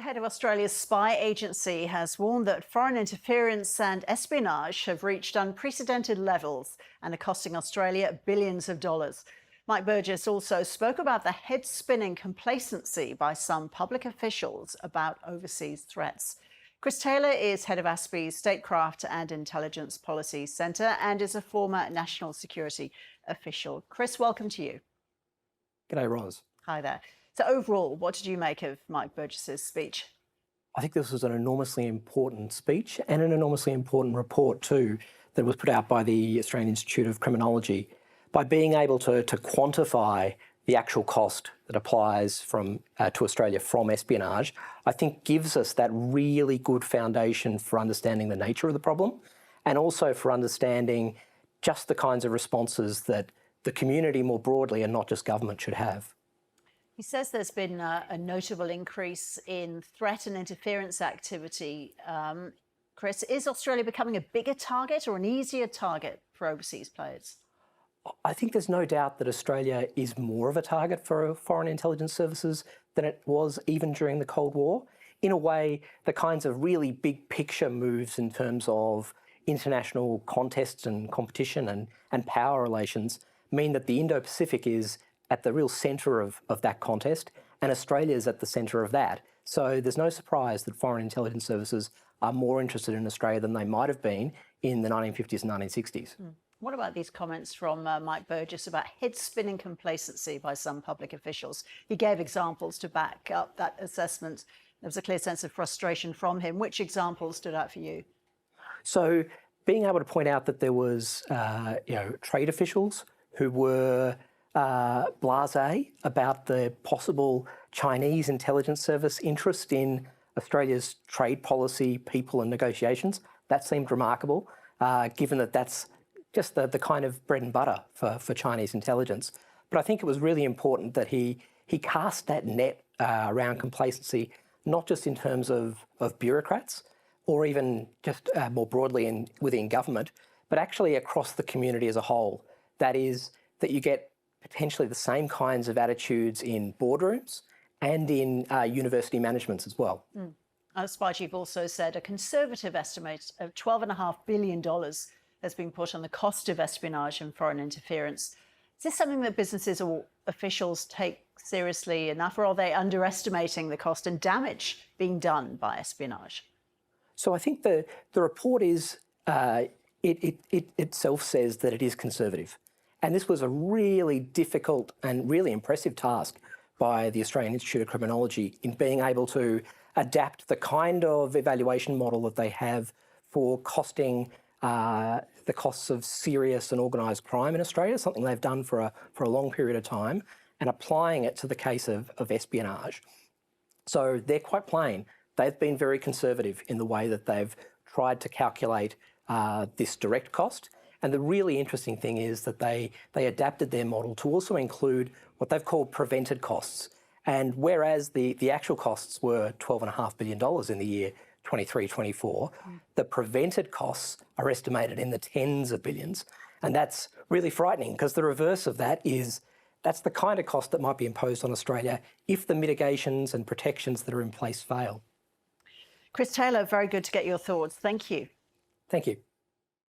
head of Australia's spy agency has warned that foreign interference and espionage have reached unprecedented levels and are costing Australia billions of dollars. Mike Burgess also spoke about the head-spinning complacency by some public officials about overseas threats. Chris Taylor is head of ASPI's Statecraft and Intelligence Policy Centre and is a former national security official. Chris, welcome to you. G'day, Ros. Hi there. So overall, what did you make of Mike Burgess's speech? I think this was an enormously important speech and an enormously important report too that was put out by the Australian Institute of Criminology. By being able to quantify the actual cost that applies to Australia from espionage, I think gives us that really good foundation for understanding the nature of the problem and also for understanding just the kinds of responses that the community more broadly and not just government should have. He says there's been a notable increase in threat and interference activity. Chris, is Australia becoming a bigger target or an easier target for overseas players? I think there's no doubt that Australia is more of a target for foreign intelligence services than it was even during the Cold War. In a way, the kinds of really big picture moves in terms of international contests and competition and power relations mean that the Indo-Pacific is at the real centre of that contest, and Australia is at the centre of that. So there's no surprise that foreign intelligence services are more interested in Australia than they might have been in the 1950s and 1960s. What about these comments from Mike Burgess about head-spinning complacency by some public officials? He gave examples to back up that assessment. There was a clear sense of frustration from him. Which examples stood out for you? So being able to point out that there was, trade officials who were blasé about the possible Chinese intelligence service interest in Australia's trade policy, people and negotiations, that seemed remarkable, given that that's just the kind of bread and butter for Chinese intelligence. But I think it was really important that he cast that net around complacency, not just in terms of bureaucrats or even just more broadly within government, but actually across the community as a whole. That is, that you get potentially the same kinds of attitudes in boardrooms and in university managements as well. ASPI chief also said a conservative estimate of $12.5 billion has been put on the cost of espionage and foreign interference. Is this something that businesses or officials take seriously enough, or are they underestimating the cost and damage being done by espionage? So I think the report is, it itself says that it is conservative. And this was a really difficult and really impressive task by the Australian Institute of Criminology in being able to adapt the kind of evaluation model that they have for costing the costs of serious and organised crime in Australia, something they've done for a long period of time, and applying it to the case of espionage. So they're quite plain. They've been very conservative in the way that they've tried to calculate this direct cost. And the really interesting thing is that they adapted their model to also include what they've called prevented costs. And whereas the actual costs were $12.5 billion in the year 23-24, the prevented costs are estimated in the tens of billions. And that's really frightening because the reverse of that is that's the kind of cost that might be imposed on Australia if the mitigations and protections that are in place fail. Chris Taylor, very good to get your thoughts. Thank you. Thank you.